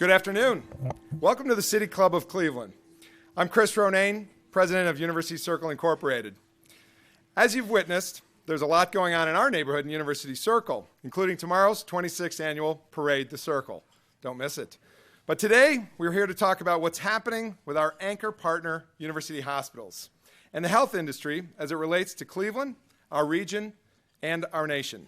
Good afternoon. Welcome to the City Club of Cleveland. I'm Chris Ronayne, president of University Circle Incorporated. As you've witnessed, there's a lot going on in our neighborhood in University Circle, including tomorrow's 26th annual Parade the Circle. Don't miss it. But today, we're here to talk about what's happening with our anchor partner, University Hospitals, and the health industry as it relates to Cleveland, our region, and our nation.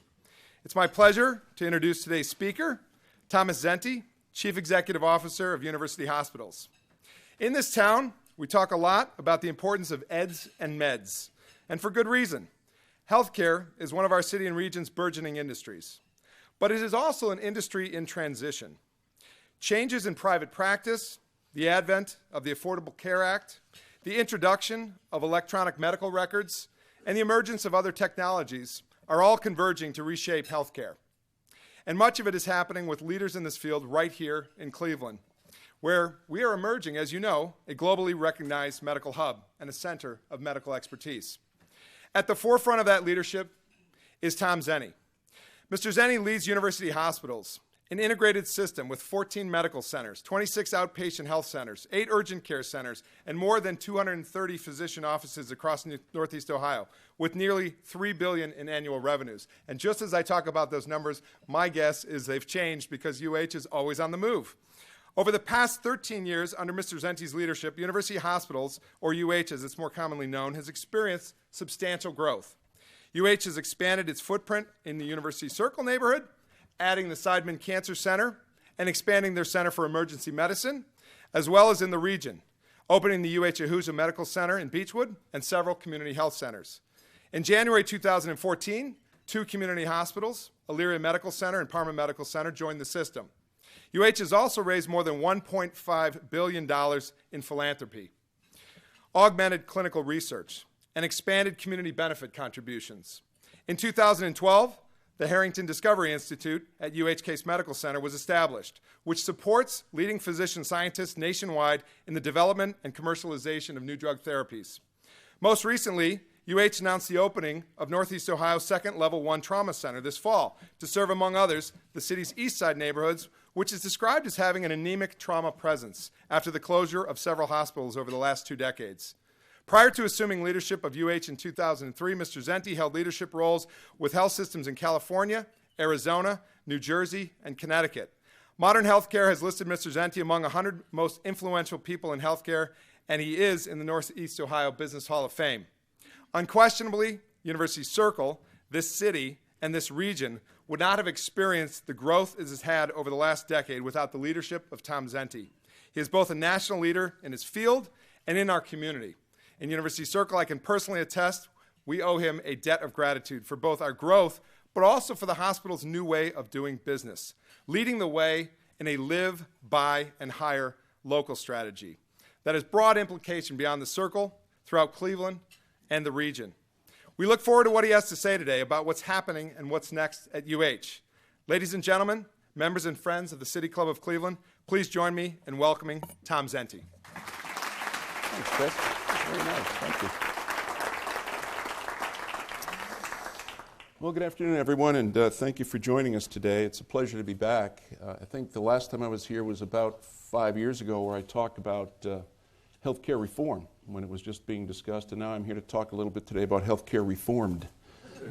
It's my pleasure to introduce today's speaker, Thomas Zenty, Chief Executive Officer of University Hospitals. In this town, we talk a lot about the importance of eds and meds, and for good reason. Healthcare is one of our city and region's burgeoning industries, but it is also an industry in transition. Changes in private practice, the advent of the Affordable Care Act, the introduction of electronic medical records, and the emergence of other technologies are all converging to reshape healthcare. And much of it is happening with leaders in this field right here in Cleveland, where we are emerging, as you know, a globally recognized medical hub and a center of medical expertise. At the forefront of that leadership is Tom Zenty. Mr. Zenty leads University Hospitals, an integrated system with 14 medical centers, 26 outpatient health centers, 8 urgent care centers, and more than 230 physician offices across Northeast Ohio, with nearly $3 billion in annual revenues. And just as I talk about those numbers, my guess is they've changed because UH is always on the move. Over the past 13 years, under Mr. Zenty's leadership, University Hospitals, or UH as it's more commonly known, has experienced substantial growth. UH has expanded its footprint in the University Circle neighborhood, adding the Seidman Cancer Center and expanding their Center for Emergency Medicine, as well as in the region, opening the UH Ahuja Medical Center in Beechwood and several community health centers. In January 2014, 2 community hospitals, Elyria Medical Center and Parma Medical Center, joined the system. UH has also raised more than $1.5 billion in philanthropy, augmented clinical research, and expanded community benefit contributions. In 2012, the Harrington Discovery Institute at UH Case Medical Center was established, which supports leading physician scientists nationwide in the development and commercialization of new drug therapies. Most recently, UH announced the opening of Northeast Ohio's second Level 1 Trauma Center this fall to serve, among others, the city's east side neighborhoods, which is described as having an anemic trauma presence after the closure of several hospitals over the last 2 decades. Prior to assuming leadership of UH in 2003, Mr. Zenty held leadership roles with health systems in California, Arizona, New Jersey, and Connecticut. Modern Healthcare has listed Mr. Zenty among 100 most influential people in healthcare, and he is in the Northeast Ohio Business Hall of Fame. Unquestionably, University Circle, this city, and this region would not have experienced the growth it has had over the last decade without the leadership of Tom Zenty. He is both a national leader in his field and in our community. In University Circle, I can personally attest we owe him a debt of gratitude for both our growth, but also for the hospital's new way of doing business, leading the way in a live, buy, and hire local strategy that has broad implication beyond the Circle, throughout Cleveland, and the region. We look forward to what he has to say today about what's happening and what's next at UH. Ladies and gentlemen, members and friends of the City Club of Cleveland, please join me in welcoming Tom Zenty. Thanks, Chris. Very nice. Thank you. Well, good afternoon, everyone, and thank you for joining us today. It's a pleasure to be back. I think the last time I was here was about 5 years ago, where I talked about healthcare reform when it was just being discussed, and now I'm here to talk a little bit today about healthcare reformed,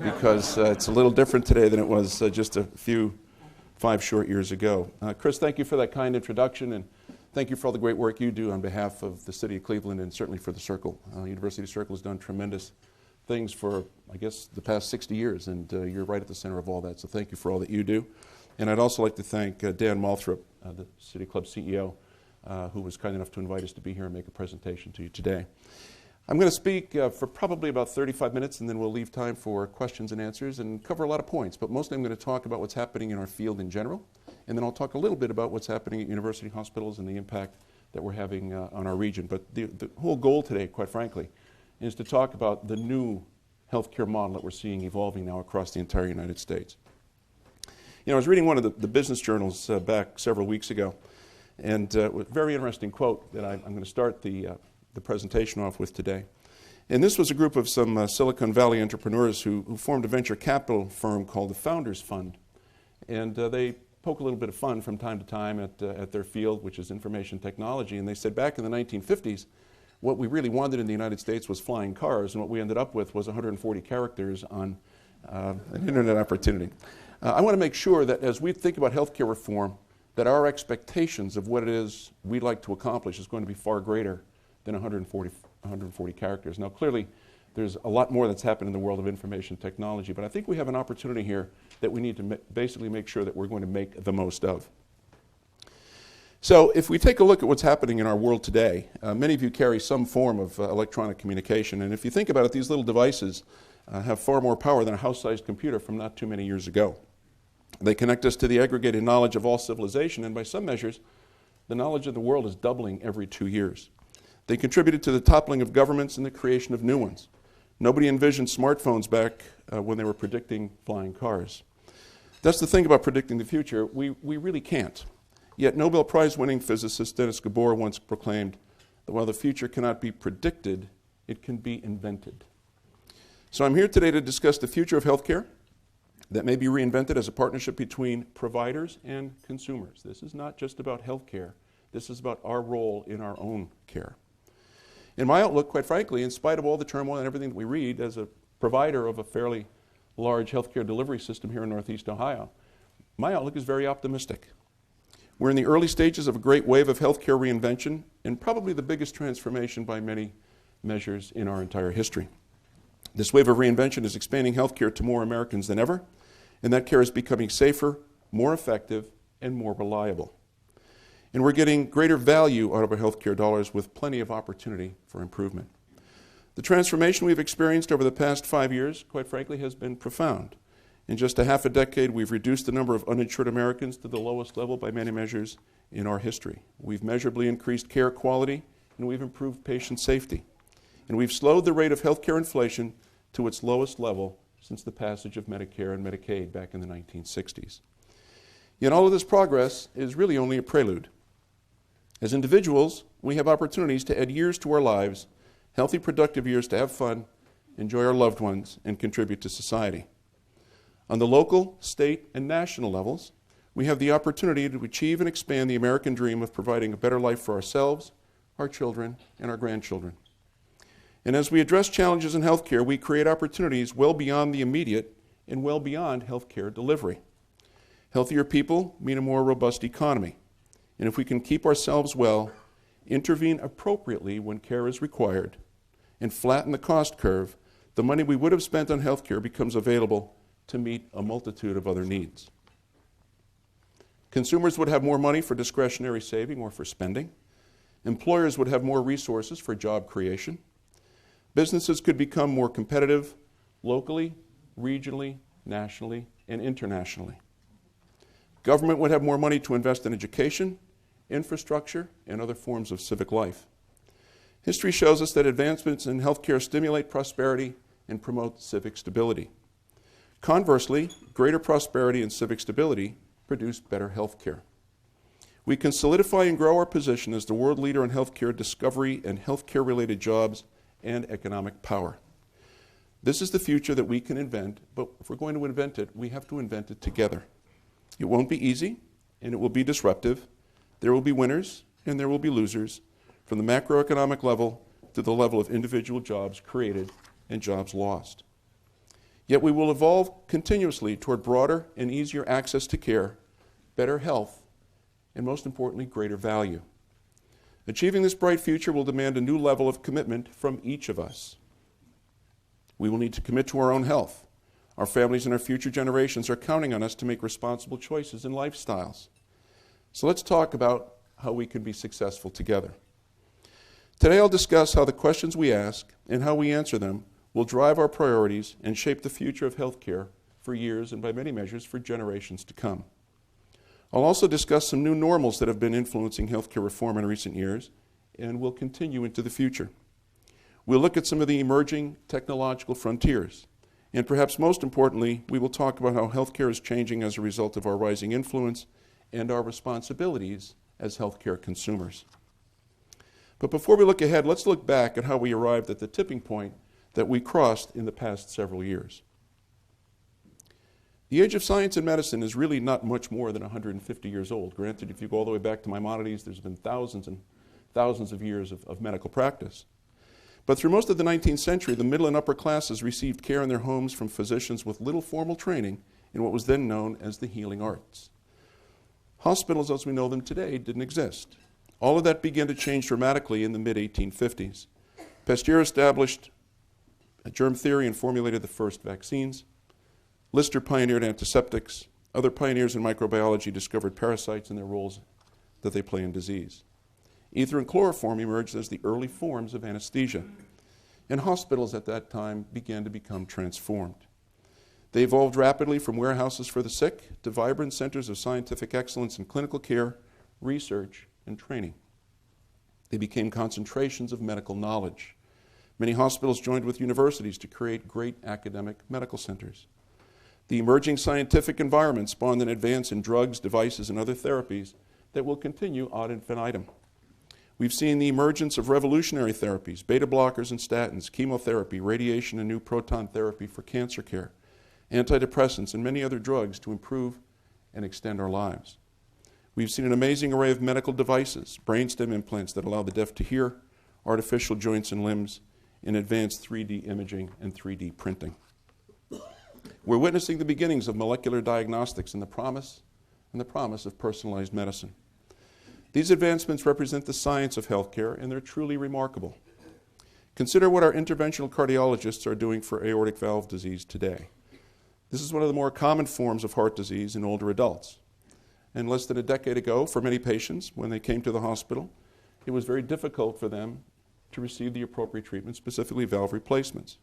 because it's a little different today than it was just 5 short years ago. Chris, thank you for that kind introduction, and thank you for all the great work you do on behalf of the City of Cleveland and certainly for the Circle. University Circle has done tremendous things for, I guess, the past 60 years, and you're right at the center of all that, so thank you for all that you do. And I'd also like to thank Dan Malthrop, the City Club CEO, who was kind enough to invite us to be here and make a presentation to you today. I'm going to speak for probably about 35 minutes, and then we'll leave time for questions and answers and cover a lot of points, but mostly I'm going to talk about what's happening in our field in general, and then I'll talk a little bit about what's happening at university hospitals and the impact that we're having on our region. But the whole goal today, quite frankly, is to talk about the new healthcare model that we're seeing evolving now across the entire United States. You know, I was reading one of the business journals back several weeks ago, and a very interesting quote that I'm going to start the presentation off with today. And this was a group of some Silicon Valley entrepreneurs who formed a venture capital firm called the Founders Fund. And they poke a little bit of fun from time to time at their field, which is information technology. And they said back in the 1950s, what we really wanted in the United States was flying cars, and what we ended up with was 140 characters on an internet opportunity. I want to make sure that as we think about healthcare reform, that our expectations of what it is we'd like to accomplish is going to be far greater than 140 characters. Now, clearly, there's a lot more that's happened in the world of information technology, but I think we have an opportunity here that we need to basically make sure that we're going to make the most of. So if we take a look at what's happening in our world today, many of you carry some form of electronic communication, and if you think about it, these little devices have far more power than a house-sized computer from not too many years ago. They connect us to the aggregated knowledge of all civilization, and by some measures, the knowledge of the world is doubling every 2 years. They contributed to the toppling of governments and the creation of new ones. Nobody envisioned smartphones back when they were predicting flying cars. That's the thing about predicting the future. We really can't. Yet Nobel Prize-winning physicist Dennis Gabor once proclaimed that while the future cannot be predicted, it can be invented. So I'm here today to discuss the future of healthcare that may be reinvented as a partnership between providers and consumers. This is not just about healthcare. This is about our role in our own care. In my outlook, quite frankly, in spite of all the turmoil and everything that we read, as a provider of a fairly large healthcare delivery system here in Northeast Ohio, my outlook is very optimistic. We're in the early stages of a great wave of healthcare reinvention, and probably the biggest transformation by many measures in our entire history. This wave of reinvention is expanding healthcare to more Americans than ever, and that care is becoming safer, more effective, and more reliable. And we're getting greater value out of our healthcare dollars with plenty of opportunity for improvement. The transformation we've experienced over the past 5 years, quite frankly, has been profound. In just a half a decade, we've reduced the number of uninsured Americans to the lowest level by many measures in our history. We've measurably increased care quality, and we've improved patient safety. And we've slowed the rate of healthcare inflation to its lowest level since the passage of Medicare and Medicaid back in the 1960s. Yet all of this progress is really only a prelude. As individuals, we have opportunities to add years to our lives, healthy, productive years to have fun, enjoy our loved ones, and contribute to society. On the local, state, and national levels, we have the opportunity to achieve and expand the American dream of providing a better life for ourselves, our children, and our grandchildren. And as we address challenges in healthcare, we create opportunities well beyond the immediate and well beyond healthcare delivery. Healthier people mean a more robust economy. And if we can keep ourselves well, intervene appropriately when care is required, and flatten the cost curve, the money we would have spent on healthcare becomes available to meet a multitude of other needs. Consumers would have more money for discretionary saving or for spending. Employers would have more resources for job creation. Businesses could become more competitive locally, regionally, nationally, and internationally. Government would have more money to invest in education, infrastructure, and other forms of civic life. History shows us that advancements in healthcare stimulate prosperity and promote civic stability. Conversely, greater prosperity and civic stability produce better healthcare. We can solidify and grow our position as the world leader in healthcare discovery and healthcare-related jobs and economic power. This is the future that we can invent, but if we're going to invent it, we have to invent it together. It won't be easy, and it will be disruptive. There will be winners, and there will be losers, from the macroeconomic level to the level of individual jobs created and jobs lost. Yet we will evolve continuously toward broader and easier access to care, better health, and most importantly, greater value. Achieving this bright future will demand a new level of commitment from each of us. We will need to commit to our own health. Our families and our future generations are counting on us to make responsible choices and lifestyles. So let's talk about how we can be successful together. Today I'll discuss how the questions we ask and how we answer them will drive our priorities and shape the future of healthcare for years and by many measures for generations to come. I'll also discuss some new normals that have been influencing healthcare reform in recent years and will continue into the future. We'll look at some of the emerging technological frontiers. And perhaps most importantly, we will talk about how healthcare is changing as a result of our rising influence and our responsibilities as healthcare consumers. But before we look ahead, let's look back at how we arrived at the tipping point that we crossed in the past several years. The age of science and medicine is really not much more than 150 years old. Granted, if you go all the way back to Maimonides, there's been thousands and thousands of years of medical practice. But through most of the 19th century, the middle and upper classes received care in their homes from physicians with little formal training in what was then known as the healing arts. Hospitals, as we know them today, didn't exist. All of that began to change dramatically in the mid-1850s. Pasteur established germ theory and formulated the first vaccines. Lister pioneered antiseptics. Other pioneers in microbiology discovered parasites and their roles that they play in disease. Ether and chloroform emerged as the early forms of anesthesia, and hospitals at that time began to become transformed. They evolved rapidly from warehouses for the sick to vibrant centers of scientific excellence in clinical care, research, and training. They became concentrations of medical knowledge. Many hospitals joined with universities to create great academic medical centers. The emerging scientific environment spawned an advance in drugs, devices, and other therapies that will continue ad infinitum. We've seen the emergence of revolutionary therapies, beta blockers and statins, chemotherapy, radiation and new proton therapy for cancer care, antidepressants, and many other drugs to improve and extend our lives. We've seen an amazing array of medical devices, brainstem implants that allow the deaf to hear, artificial joints and limbs, and advanced 3D imaging and 3D printing. We're witnessing the beginnings of molecular diagnostics and the promise of personalized medicine. These advancements represent the science of healthcare, and they're truly remarkable. Consider what our interventional cardiologists are doing for aortic valve disease today. This is one of the more common forms of heart disease in older adults. And less than a decade ago, for many patients, when they came to the hospital, it was very difficult for them to receive the appropriate treatment, specifically valve replacements.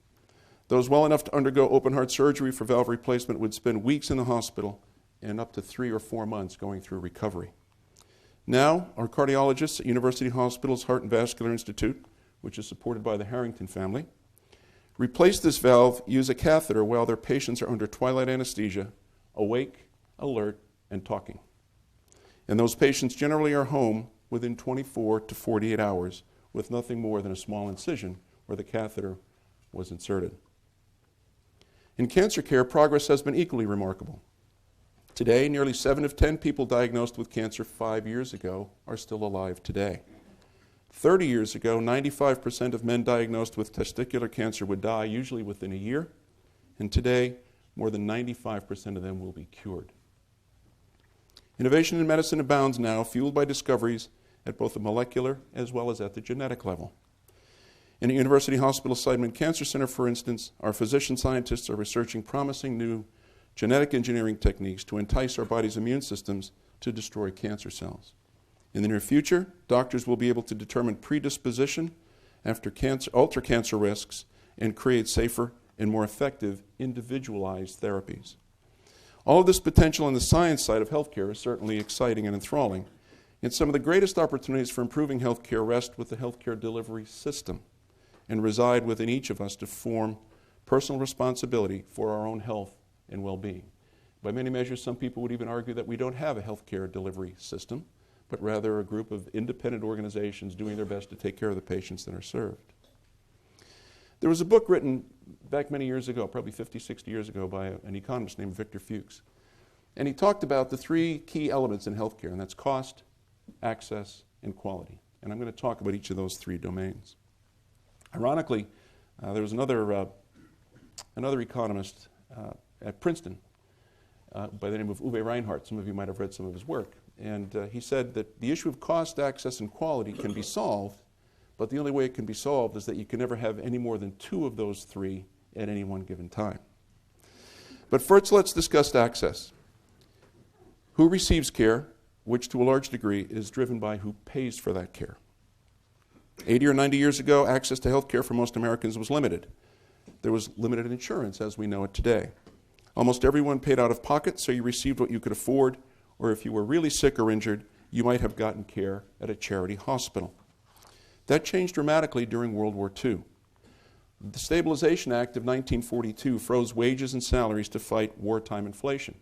Those well enough to undergo open heart surgery for valve replacement would spend weeks in the hospital and up to 3 or 4 months going through recovery. Now, our cardiologists at University Hospital's Heart and Vascular Institute, which is supported by the Harrington family, replace this valve, use a catheter while their patients are under twilight anesthesia, awake, alert, and talking. And those patients generally are home within 24 to 48 hours with nothing more than a small incision where the catheter was inserted. In cancer care, progress has been equally remarkable. Today, nearly 7 of 10 people diagnosed with cancer 5 years ago are still alive today. 30 years ago, 95% of men diagnosed with testicular cancer would die, usually within a year, and today, more than 95% of them will be cured. Innovation in medicine abounds now, fueled by discoveries at both the molecular as well as at the genetic level. In the University Hospital Seidman Cancer Center, for instance, our physician scientists are researching promising new genetic engineering techniques to entice our body's immune systems to destroy cancer cells. In the near future, doctors will be able to determine predisposition after alter cancer risks and create safer and more effective individualized therapies. All of this potential on the science side of healthcare is certainly exciting and enthralling, and some of the greatest opportunities for improving healthcare rest with the healthcare delivery system and reside within each of us to form personal responsibility for our own health and well-being. By many measures, some people would even argue that we don't have a healthcare delivery system, but rather a group of independent organizations doing their best to take care of the patients that are served. There was a book written back many years ago, probably 50, 60 years ago, by an economist named Victor Fuchs. And he talked about the 3 key elements in healthcare, and that's cost, access, and quality. And I'm going to talk about each of those 3 domains. Ironically, there was another economist at Princeton by the name of Uwe Reinhardt. Some of you might have read some of his work. And he said that the issue of cost, access, and quality can be solved, but the only way it can be solved is that you can never have any more than 2 of those 3 at any one given time. But first, let's discuss access. Who receives care, which to a large degree is driven by who pays for that care. 80 or 90 years ago, access to health care for most Americans was limited. There was limited insurance as we know it today. Almost everyone paid out of pocket, so you received what you could afford, or if you were really sick or injured, you might have gotten care at a charity hospital. That changed dramatically during World War II. The Stabilization Act of 1942 froze wages and salaries to fight wartime inflation.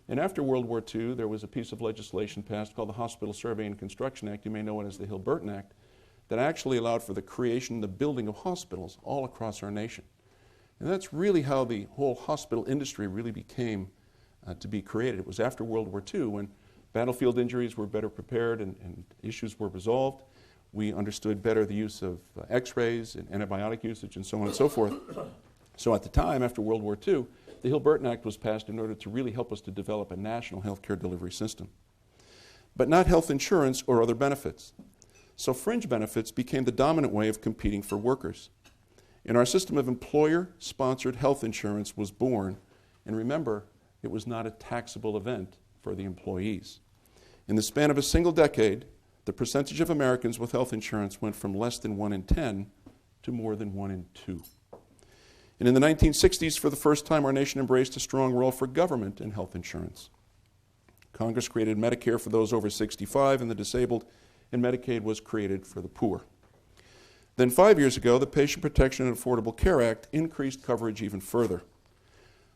And after World War II, there was a piece of legislation passed called the Hospital Survey and Construction Act, you may know it as the Hill-Burton Act, that actually allowed for the creation and the building of hospitals all across our nation. And that's really how the whole hospital industry really became to be created. It was after World War II when battlefield injuries were better prepared and issues were resolved. We understood better the use of x-rays and antibiotic usage and so on and so forth. So at the time, after World War II, the Hill-Burton Act was passed in order to really help us to develop a national healthcare delivery system. But not health insurance or other benefits. So fringe benefits became the dominant way of competing for workers. And our system of employer-sponsored health insurance was born. And remember, it was not a taxable event for the employees. In the span of a single decade, the percentage of Americans with health insurance went from less than 1 in 10 to more than 1 in 2. And in the 1960s, for the first time, our nation embraced a strong role for government in health insurance. Congress created Medicare for those over 65 and the disabled, and Medicaid was created for the poor. Then 5 years ago, the Patient Protection and Affordable Care Act increased coverage even further.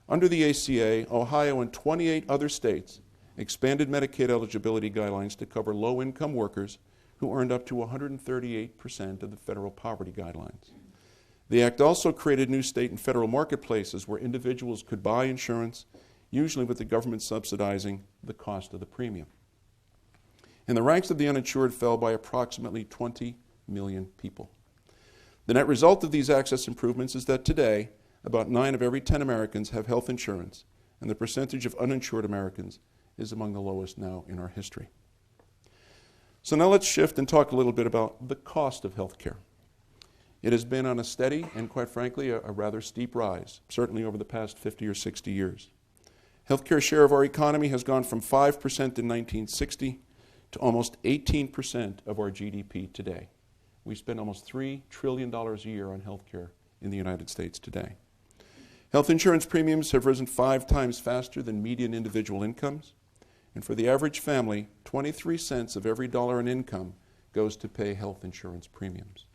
Under the ACA, Ohio and 28 other states expanded Medicaid eligibility guidelines to cover low-income workers who earned up to 138% of the federal poverty guidelines. The Act also created new state and federal marketplaces where individuals could buy insurance, usually with the government subsidizing the cost of the premium. And the ranks of the uninsured fell by approximately 20 million people. The net result of these access improvements is that today, about 9 of every 10 Americans have health insurance, and the percentage of uninsured Americans is among the lowest now in our history. So now let's shift and talk a little bit about the cost of health care. It has been on a steady and, quite frankly, a rather steep rise, certainly over the past 50 or 60 years. Healthcare share of our economy has gone from 5% in 1960 to almost 18% of our GDP today. We spend almost $3 trillion a year on healthcare in the United States today. Health insurance premiums have risen 5 times faster than median individual incomes, and for the average family, 23 cents of every dollar in income goes to pay health insurance premiums.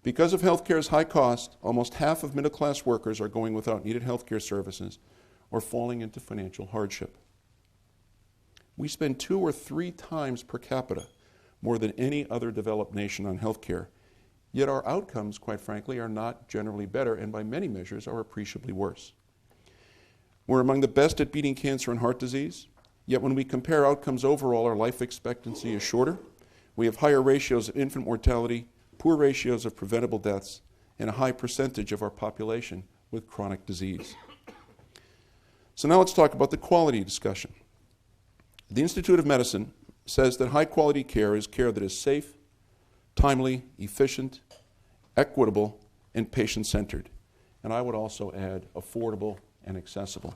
Because of healthcare's high cost, almost half of middle-class workers are going without needed healthcare services or falling into financial hardship. We spend 2 or 3 times per capita more than any other developed nation on healthcare, yet our outcomes, quite frankly, are not generally better and by many measures are appreciably worse. We're among the best at beating cancer and heart disease, yet when we compare outcomes overall, our life expectancy is shorter. We have higher ratios of infant mortality, poor ratios of preventable deaths, and a high percentage of our population with chronic disease. So now let's talk about the quality discussion. The Institute of Medicine says that high-quality care is care that is safe, timely, efficient, equitable, and patient-centered. And I would also add affordable and accessible.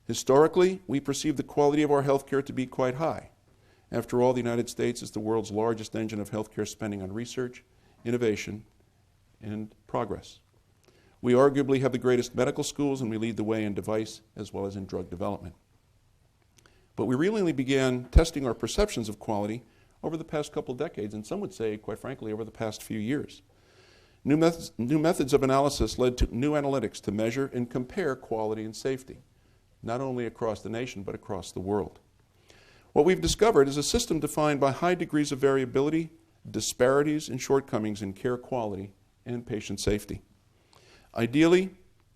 Historically, we perceive the quality of our health care to be quite high. After all, the United States is the world's largest engine of healthcare spending on research, innovation, and progress. We arguably have the greatest medical schools, and we lead the way in device as well as in drug development. But we really only began testing our perceptions of quality over the past couple decades, and some would say, quite frankly, over the past few years. New methods of analysis led to new analytics to measure and compare quality and safety, not only across the nation, but across the world. What we've discovered is a system defined by high degrees of variability, disparities, and shortcomings in care quality and patient safety. Ideally,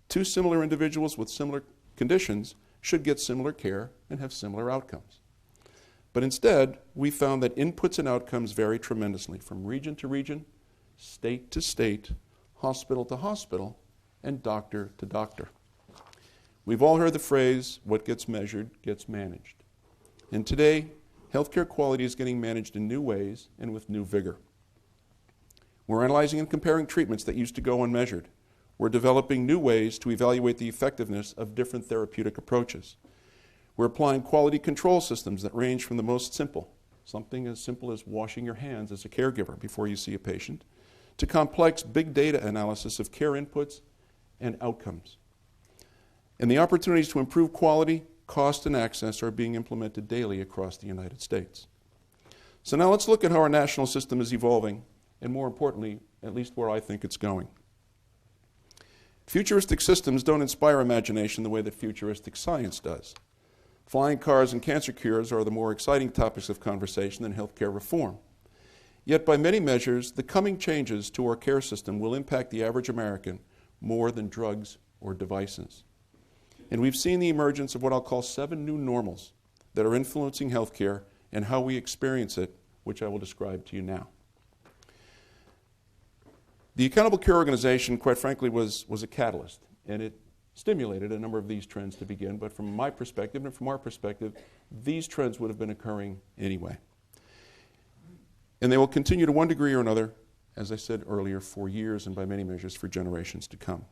2 similar individuals with similar conditions should get similar care and have similar outcomes. But instead, we found that inputs and outcomes vary tremendously from region to region, state to state, hospital to hospital, and doctor to doctor. We've all heard the phrase, what gets measured gets managed. And today, healthcare quality is getting managed in new ways and with new vigor. We're analyzing and comparing treatments that used to go unmeasured. We're developing new ways to evaluate the effectiveness of different therapeutic approaches. We're applying quality control systems that range from the most simple, something as simple as washing your hands as a caregiver before you see a patient, to complex big data analysis of care inputs and outcomes. And the opportunities to improve quality, cost, and access are being implemented daily across the United States. So now let's look at how our national system is evolving, and more importantly, at least where I think it's going. Futuristic systems don't inspire imagination the way that futuristic science does. Flying cars and cancer cures are the more exciting topics of conversation than healthcare reform. Yet by many measures, the coming changes to our care system will impact the average American more than drugs or devices. And we've seen the emergence of what I'll call 7 new normals that are influencing healthcare and how we experience it, which I will describe to you now. The Accountable Care Organization, quite frankly, was a catalyst, and it stimulated a number of these trends to begin, but from my perspective and from our perspective, these trends would have been occurring anyway. And they will continue to one degree or another, as I said earlier, for years and by many measures for generations to come.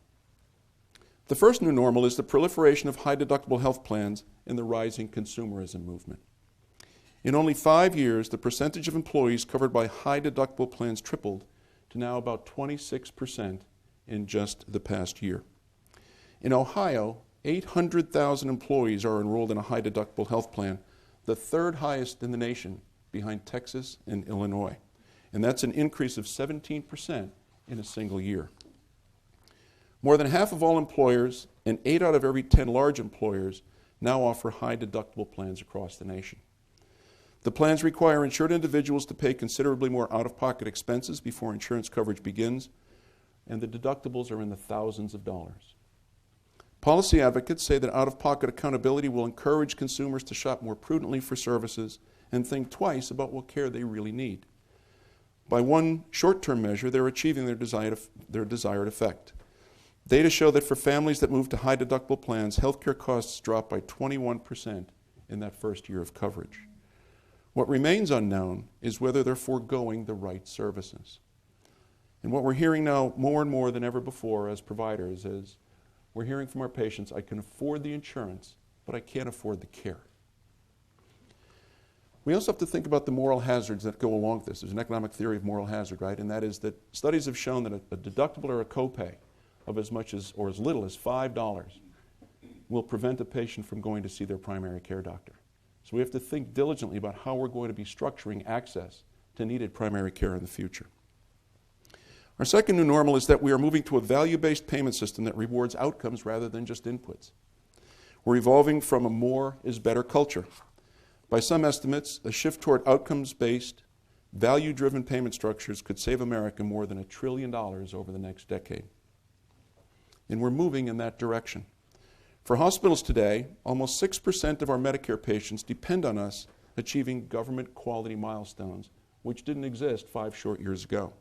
The first new normal is the proliferation of high-deductible health plans and the rising consumerism movement. In only 5 years, the percentage of employees covered by high-deductible plans tripled to now about 26% in just the past year. In Ohio, 800,000 employees are enrolled in a high-deductible health plan, the third highest in the nation behind Texas and Illinois. And that's an increase of 17% in a single year. More than half of all employers and 8 out of every 10 large employers now offer high-deductible plans across the nation. The plans require insured individuals to pay considerably more out-of-pocket expenses before insurance coverage begins, and the deductibles are in the thousands of dollars. Policy advocates say that out-of-pocket accountability will encourage consumers to shop more prudently for services and think twice about what care they really need. By one short-term measure, they're achieving their desired effect. Data show that for families that move to high-deductible plans, healthcare costs drop by 21% in that first year of coverage. What remains unknown is whether they're foregoing the right services. And what we're hearing now more and more than ever before as providers is we're hearing from our patients, I can afford the insurance, but I can't afford the care. We also have to think about the moral hazards that go along with this. There's an economic theory of moral hazard, right? And that is that studies have shown that a deductible or a copay of as much as or as little as $5 will prevent a patient from going to see their primary care doctor. So we have to think diligently about how we're going to be structuring access to needed primary care in the future. Our second new normal is that we are moving to a value-based payment system that rewards outcomes rather than just inputs. We're evolving from a more is better culture. By some estimates, a shift toward outcomes-based, value-driven payment structures could save America more than $1 trillion over the next decade. And we're moving in that direction. For hospitals today, almost 6% of our Medicare patients depend on us achieving government quality milestones, which didn't exist 5 short years ago.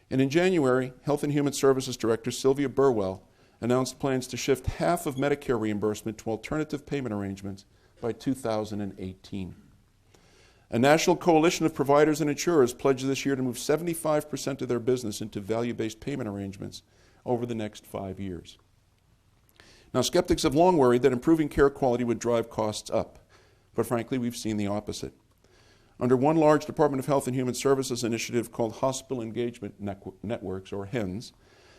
And in January, Health and Human Services Director Sylvia Burwell announced plans to shift half of Medicare reimbursement to alternative payment arrangements by 2018. A national coalition of providers and insurers pledged this year to move 75% of their business into value-based payment arrangements over the next 5 years. Now, skeptics have long worried that improving care quality would drive costs up, but frankly, we've seen the opposite. Under one large Department of Health and Human Services initiative called Hospital Engagement Networks, or HENS,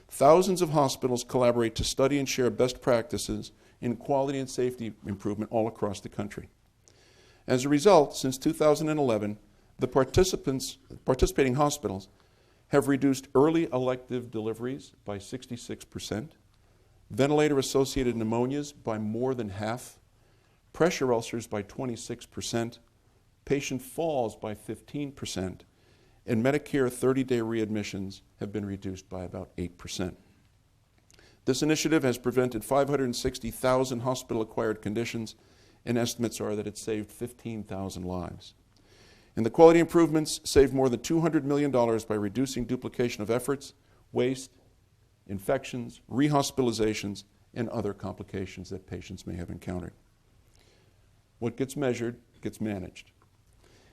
thousands of hospitals collaborate to study and share best practices in quality and safety improvement all across the country. As a result, since 2011, the participating hospitals have reduced early elective deliveries by 66%, ventilator-associated pneumonias by more than half, pressure ulcers by 26%, patient falls by 15%, and Medicare 30-day readmissions have been reduced by about 8%. This initiative has prevented 560,000 hospital-acquired conditions, and estimates are that it saved 15,000 lives. And the quality improvements saved more than $200 million by reducing duplication of efforts, waste, infections, rehospitalizations, and other complications that patients may have encountered. What gets measured gets managed.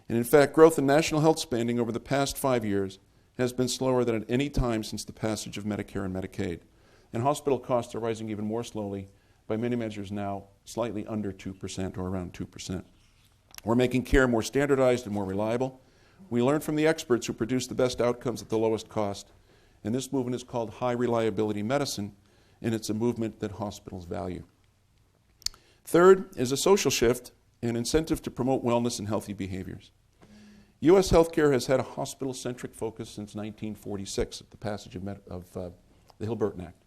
And in fact, growth in national health spending over the past 5 years has been slower than at any time since the passage of Medicare and Medicaid. And hospital costs are rising even more slowly, by many measures now slightly under 2% or around 2%. We're making care more standardized and more reliable. We learn from the experts who produce the best outcomes at the lowest cost. And this movement is called high reliability medicine, and it's a movement that hospitals value. Third is a social shift, an incentive to promote wellness and healthy behaviors. U.S. healthcare has had a hospital-centric focus since 1946 at the passage of the Hill-Burton Act.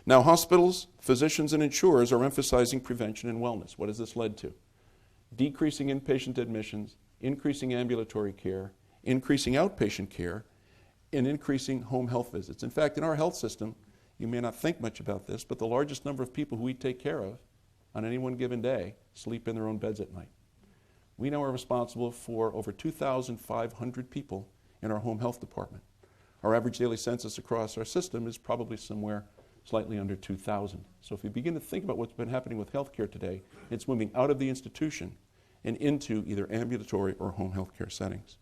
Now hospitals, physicians, and insurers are emphasizing prevention and wellness. What has this led to? Decreasing inpatient admissions, increasing ambulatory care, increasing outpatient care, and increasing home health visits. In fact, in our health system, You may not think much about this, but the largest number of people who we take care of on any one given day sleep in their own beds at night. We now are responsible for over 2,500 people in our home health department. Our average daily census across our system is probably somewhere slightly under 2,000. So if you begin to think about what's been happening with healthcare today, it's moving out of the institution and into either ambulatory or home healthcare settings.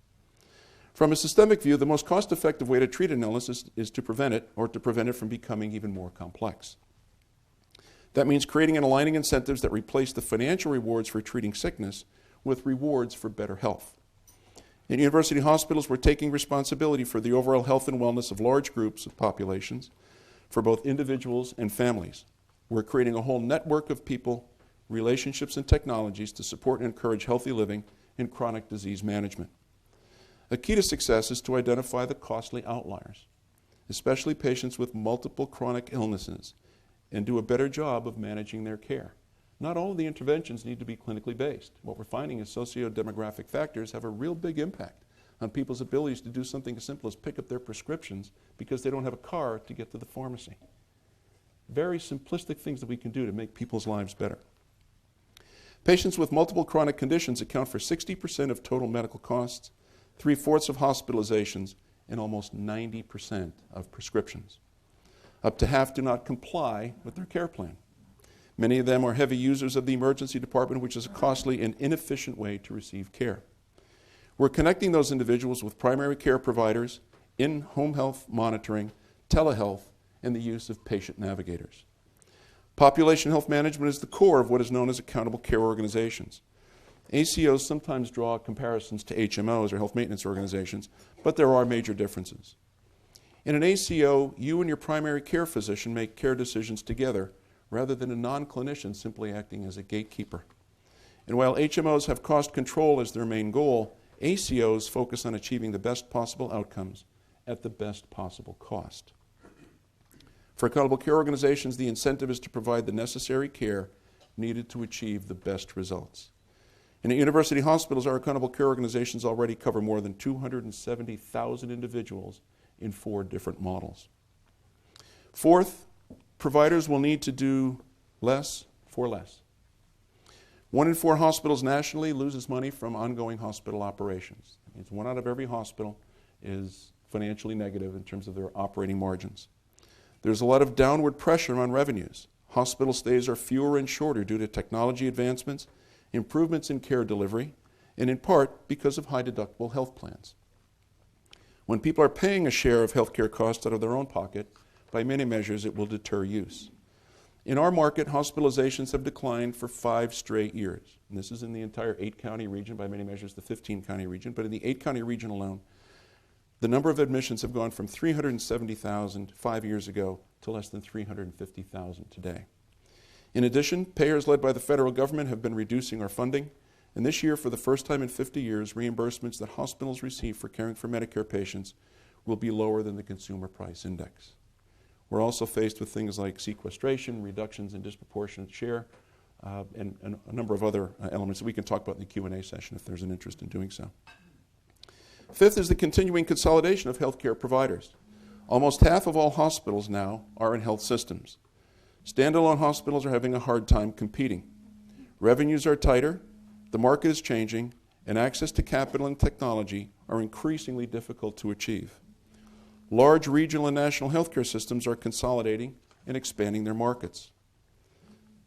From a systemic view, the most cost-effective way to treat an illness is to prevent it, or to prevent it from becoming even more complex. That means creating and aligning incentives that replace the financial rewards for treating sickness with rewards for better health. In university hospitals, we're taking responsibility for the overall health and wellness of large groups of populations, for both individuals and families. We're creating a whole network of people, relationships, and technologies to support and encourage healthy living and chronic disease management. A key to success is to identify the costly outliers, especially patients with multiple chronic illnesses, and do a better job of managing their care. Not all of the interventions need to be clinically based. What we're finding is socio-demographic factors have a real big impact on people's abilities to do something as simple as pick up their prescriptions because they don't have a car to get to the pharmacy. Very simplistic things that we can do to make people's lives better. Patients with multiple chronic conditions account for 60% of total medical costs, 3/4 of hospitalizations, and almost 90% of prescriptions. Up to half do not comply with their care plan. Many of them are heavy users of the emergency department, which is a costly and inefficient way to receive care. We're connecting those individuals with primary care providers, in-home health monitoring, telehealth, and the use of patient navigators. Population health management is the core of what is known as accountable care organizations. ACOs sometimes draw comparisons to HMOs, or health maintenance organizations, but there are major differences. In an ACO, you and your primary care physician make care decisions together, rather than a non-clinician simply acting as a gatekeeper. And while HMOs have cost control as their main goal, ACOs focus on achieving the best possible outcomes at the best possible cost. For accountable care organizations, the incentive is to provide the necessary care needed to achieve the best results. And at university hospitals, our accountable care organizations already cover more than 270,000 individuals in 4 different models. Fourth, providers will need to do less for less. 1 in 4 hospitals nationally loses money from ongoing hospital operations. That means 1 out of every hospital is financially negative in terms of their operating margins. There's a lot of downward pressure on revenues. Hospital stays are fewer and shorter due to technology advancements, improvements in care delivery, and in part because of high deductible health plans. When people are paying a share of healthcare costs out of their own pocket, by many measures it will deter use. In our market, hospitalizations have declined for 5 straight years. And this is in the entire 8-county region, by many measures the 15-county region, but in the 8-county region alone, the number of admissions have gone from 370,000 5 years ago to less than 350,000 today. In addition, payers led by the federal government have been reducing our funding, and this year, for the first time in 50 years, reimbursements that hospitals receive for caring for Medicare patients will be lower than the Consumer Price Index. We're also faced with things like sequestration, reductions in disproportionate share, and a number of other elements that we can talk about in the Q&A session if there's an interest in doing so. Fifth is the continuing consolidation of healthcare providers. Almost half of all hospitals now are in health systems. Standalone hospitals are having a hard time competing. Revenues are tighter, the market is changing, and access to capital and technology are increasingly difficult to achieve. Large regional and national healthcare systems are consolidating and expanding their markets.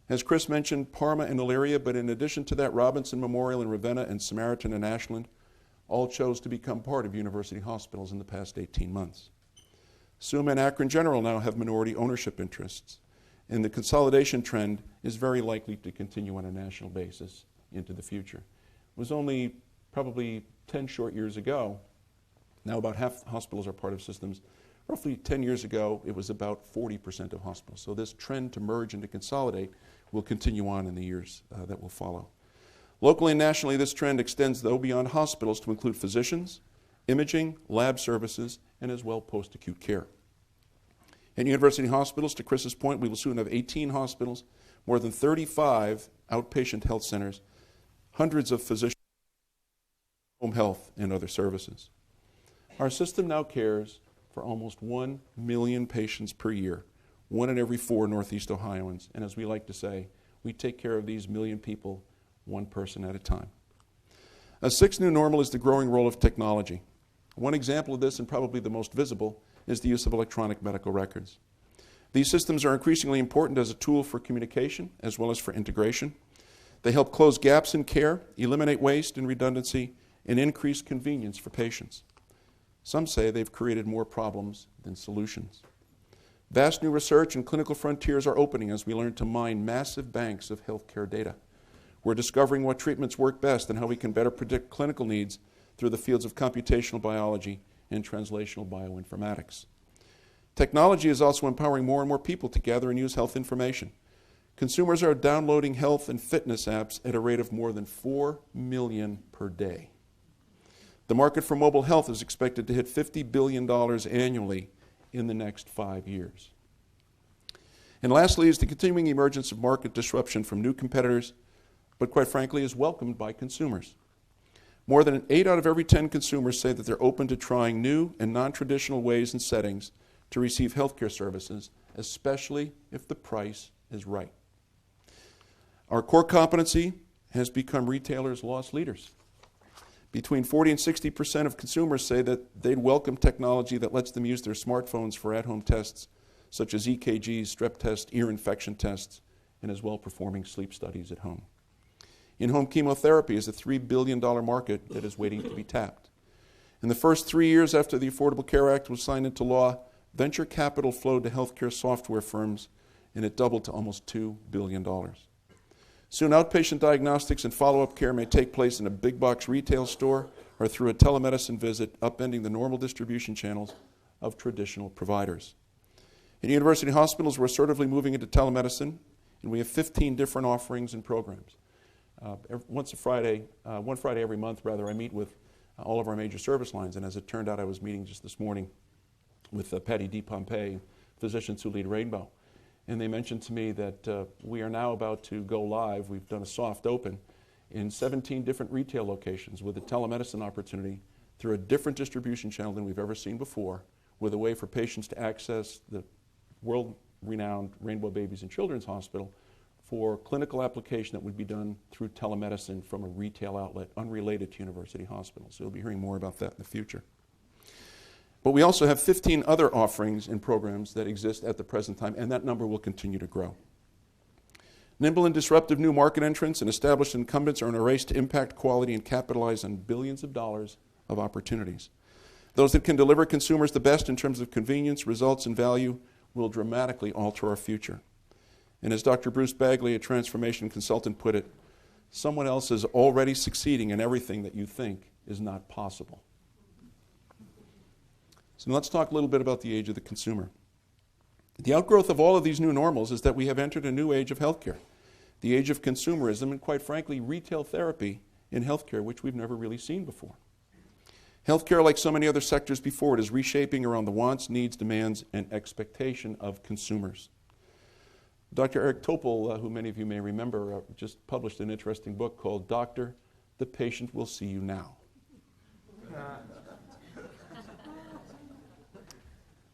As Chris mentioned, Parma and Elyria, but in addition to that, Robinson Memorial and Ravenna and Samaritan and Ashland all chose to become part of university hospitals in the past 18 months. SUMA and Akron General now have minority ownership interests, and the consolidation trend is very likely to continue on a national basis into the future. It was only probably 10 short years ago. Now about half hospitals are part of systems. Roughly 10 years ago, it was about 40% of hospitals. So this trend to merge and to consolidate will continue on in the years that will follow. Locally and nationally, this trend extends, though, beyond hospitals to include physicians, imaging, lab services, and as well post-acute care. In university hospitals, to Chris's point, we will soon have 18 hospitals, more than 35 outpatient health centers, hundreds of physicians, home health, and other services. Our system now cares for almost 1 million patients per year, 1 in every 4 Northeast Ohioans. And as we like to say, we take care of these million people, one person at a time. A sixth new normal is the growing role of technology. One example of this, and probably the most visible, is the use of electronic medical records. These systems are increasingly important as a tool for communication as well as for integration. They help close gaps in care, eliminate waste and redundancy, and increase convenience for patients. Some say they've created more problems than solutions. Vast new research and clinical frontiers are opening as we learn to mine massive banks of healthcare data. We're discovering what treatments work best and how we can better predict clinical needs through the fields of computational biology and translational bioinformatics. Technology is also empowering more and more people to gather and use health information. Consumers are downloading health and fitness apps at a rate of more than 4 million per day. The market for mobile health is expected to hit $50 billion annually in the next 5 years. And lastly is the continuing emergence of market disruption from new competitors, but quite frankly is welcomed by consumers. More than 8 out of every 10 consumers say that they're open to trying new and non-traditional ways and settings to receive healthcare services, especially if the price is right. Our core competency has become retailers' loss leaders. Between 40 and 60% of consumers say that they'd welcome technology that lets them use their smartphones for at-home tests, such as EKGs, strep tests, ear infection tests, and as well performing sleep studies at home. In-home chemotherapy is a $3 billion market that is waiting to be tapped. In the first 3 years after the Affordable Care Act was signed into law, venture capital flowed to healthcare software firms, and it doubled to almost $2 billion. Soon, outpatient diagnostics and follow-up care may take place in a big box retail store or through a telemedicine visit, upending the normal distribution channels of traditional providers. In university hospitals, we're assertively moving into telemedicine, and we have 15 different offerings and programs. One Friday every month, I meet with all of our major service lines, and as it turned out, I was meeting just this morning with Patty DePompe, physicians who lead Rainbow. And they mentioned to me that we are now about to go live. We've done a soft open in 17 different retail locations with a telemedicine opportunity through a different distribution channel than we've ever seen before, with a way for patients to access the world-renowned Rainbow Babies and Children's Hospital for clinical application that would be done through telemedicine from a retail outlet unrelated to university hospitals. So you'll be hearing more about that in the future. But we also have 15 other offerings and programs that exist at the present time, and that number will continue to grow. Nimble and disruptive new market entrants and established incumbents are in a race to impact quality and capitalize on billions of dollars of opportunities. Those that can deliver consumers the best in terms of convenience, results, and value will dramatically alter our future. And as Dr. Bruce Bagley, a transformation consultant, put it, someone else is already succeeding in everything that you think is not possible. So let's talk a little bit about the age of the consumer. The outgrowth of all of these new normals is that we have entered a new age of healthcare, the age of consumerism and, quite frankly, retail therapy in healthcare, which we've never really seen before. Healthcare, like so many other sectors before it, is reshaping around the wants, needs, demands, and expectation of consumers. Dr. Eric Topol, who many of you may remember, just published an interesting book called Doctor, the Patient Will See You Now.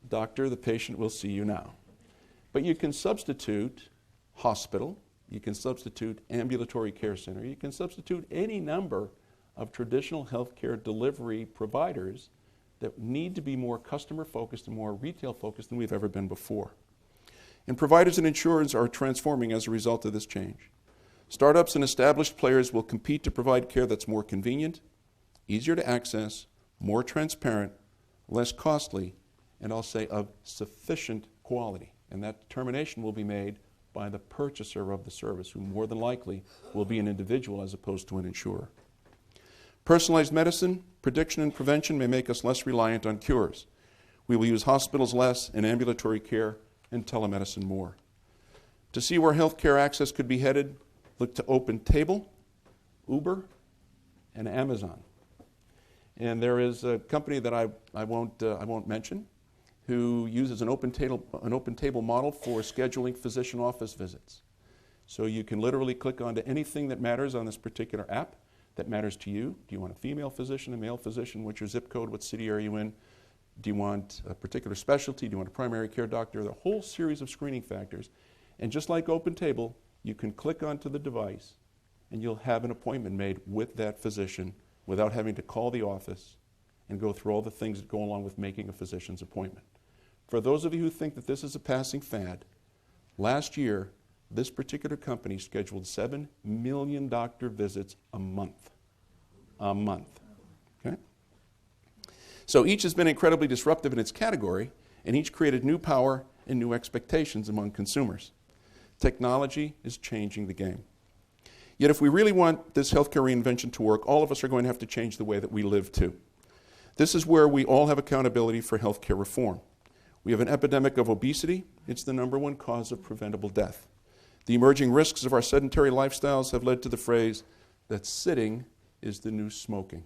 Doctor, the patient will see you now. But you can substitute hospital, you can substitute ambulatory care center, you can substitute any number of traditional healthcare delivery providers that need to be more customer focused and more retail focused than we've ever been before. And providers and insurers are transforming as a result of this change. Startups and established players will compete to provide care that's more convenient, easier to access, more transparent, less costly, and I'll say of sufficient quality. And that determination will be made by the purchaser of the service, who more than likely will be an individual as opposed to an insurer. Personalized medicine, prediction, and prevention may make us less reliant on cures. We will use hospitals less and ambulatory care and telemedicine more. To see where healthcare access could be headed, look to OpenTable, Uber, and Amazon. And there is a company that I won't mention, who uses an open table model for scheduling physician office visits. So you can literally click onto anything that matters on this particular app that matters to you. Do you want a female physician, a male physician? What's your zip code? What city are you in? Do you want a particular specialty? Do you want a primary care doctor? The whole series of screening factors. And just like Open Table, you can click onto the device and you'll have an appointment made with that physician without having to call the office and go through all the things that go along with making a physician's appointment. For those of you who think that this is a passing fad, last year, this particular company scheduled 7 million doctor visits a month. A month. Okay? So each has been incredibly disruptive in its category, and each created new power and new expectations among consumers. Technology is changing the game. Yet if we really want this healthcare reinvention to work, all of us are going to have to change the way that we live too. This is where we all have accountability for healthcare reform. We have an epidemic of obesity. It's the #1 cause of preventable death. The emerging risks of our sedentary lifestyles have led to the phrase that sitting is the new smoking.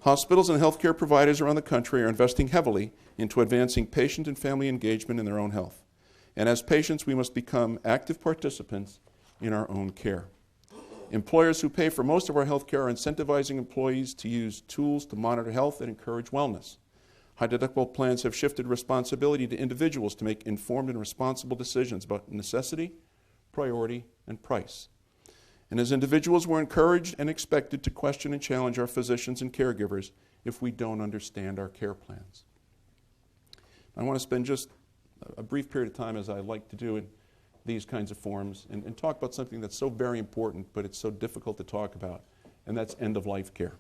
Hospitals and healthcare providers around the country are investing heavily into advancing patient and family engagement in their own health. And as patients, we must become active participants in our own care. Employers who pay for most of our healthcare are incentivizing employees to use tools to monitor health and encourage wellness. High-deductible plans have shifted responsibility to individuals to make informed and responsible decisions about necessity, priority, and price. And as individuals, we're encouraged and expected to question and challenge our physicians and caregivers if we don't understand our care plans. I want to spend just a brief period of time, as I like to do in these kinds of forums, and talk about something that's so very important, but it's so difficult to talk about, and that's end-of-life care.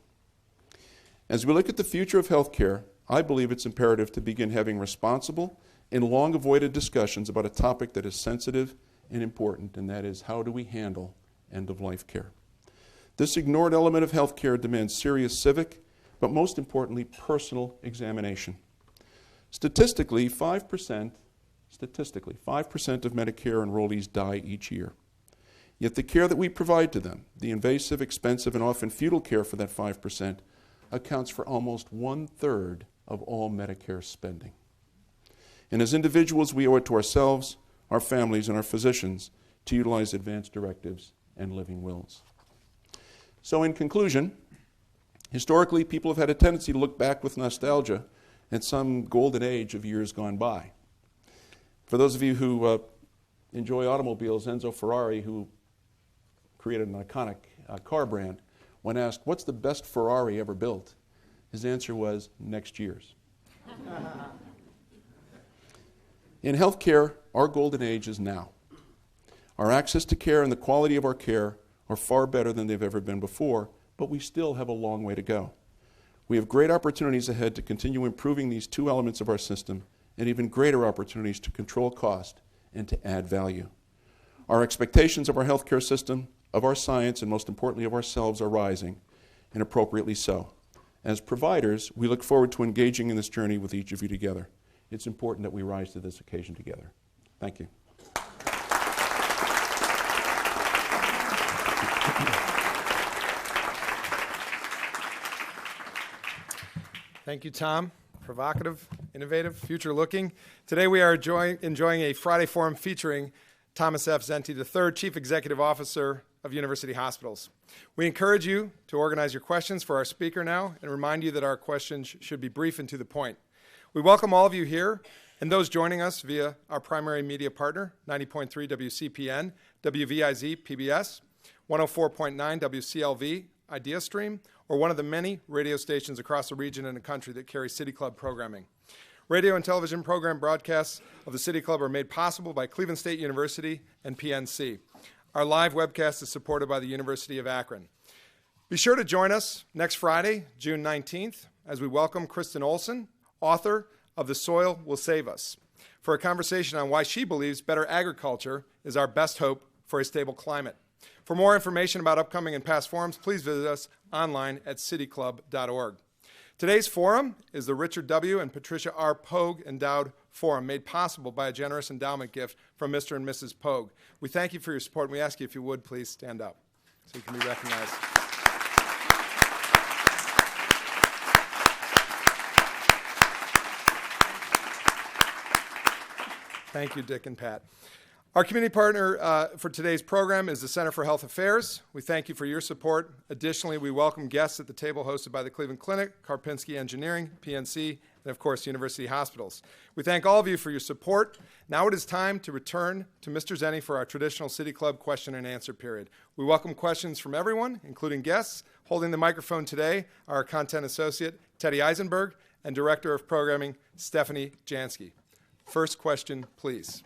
As we look at the future of healthcare, I believe it's imperative to begin having responsible and long-avoided discussions about a topic that is sensitive and important, and that is, how do we handle end-of-life care? This ignored element of healthcare demands serious civic, but most importantly, personal examination. Statistically, 5% of Medicare enrollees die each year. Yet the care that we provide to them, the invasive, expensive, and often futile care for that 5%, accounts for almost 1/3 of all Medicare spending. And as individuals, we owe it to ourselves, our families, and our physicians to utilize advanced directives and living wills. So in conclusion, historically, people have had a tendency to look back with nostalgia at some golden age of years gone by. For those of you who enjoy automobiles, Enzo Ferrari, who created an iconic car brand, when asked, what's the best Ferrari ever built? His answer was, next year's. In healthcare, our golden age is now. Our access to care and the quality of our care are far better than they've ever been before, but we still have a long way to go. We have great opportunities ahead to continue improving these two elements of our system, and even greater opportunities to control cost and to add value. Our expectations of our healthcare system, of our science, and most importantly of ourselves are rising, and appropriately so. As providers, we look forward to engaging in this journey with each of you together. It's important that we rise to this occasion together. Thank you. Thank you, Tom. Provocative, innovative, future-looking. Today we are enjoying a Friday Forum featuring Thomas F. Zenty III, Chief Executive Officer of University Hospitals. We encourage you to organize your questions for our speaker now and remind you that our questions should be brief and to the point. We welcome all of you here and those joining us via our primary media partner, 90.3 WCPN, WVIZ PBS, 104.9 WCLV Idea Stream, or one of the many radio stations across the region and the country that carry City Club programming. Radio and television program broadcasts of the City Club are made possible by Cleveland State University and PNC. Our live webcast is supported by the University of Akron. Be sure to join us next Friday, June 19th, as we welcome Kristen Olson, author of The Soil Will Save Us, for a conversation on why she believes better agriculture is our best hope for a stable climate. For more information about upcoming and past forums, please visit us online at cityclub.org. Today's forum is the Richard W. and Patricia R. Pogue Endowed Forum, made possible by a generous endowment gift from Mr. and Mrs. Pogue. We thank you for your support, and we ask you, if you would, please stand up so you can be recognized. Thank you, Dick and Pat. Our community partner for today's program is the Center for Health Affairs. We thank you for your support. Additionally, we welcome guests at the table hosted by the Cleveland Clinic, Karpinski Engineering, PNC, and of course, university hospitals. We thank all of you for your support. Now it is time to return to Mr. Zenty for our traditional City Club question and answer period. We welcome questions from everyone, including guests. Holding the microphone today are our content associate, Teddy Eisenberg, and Director of Programming, Stephanie Jansky. First question, please.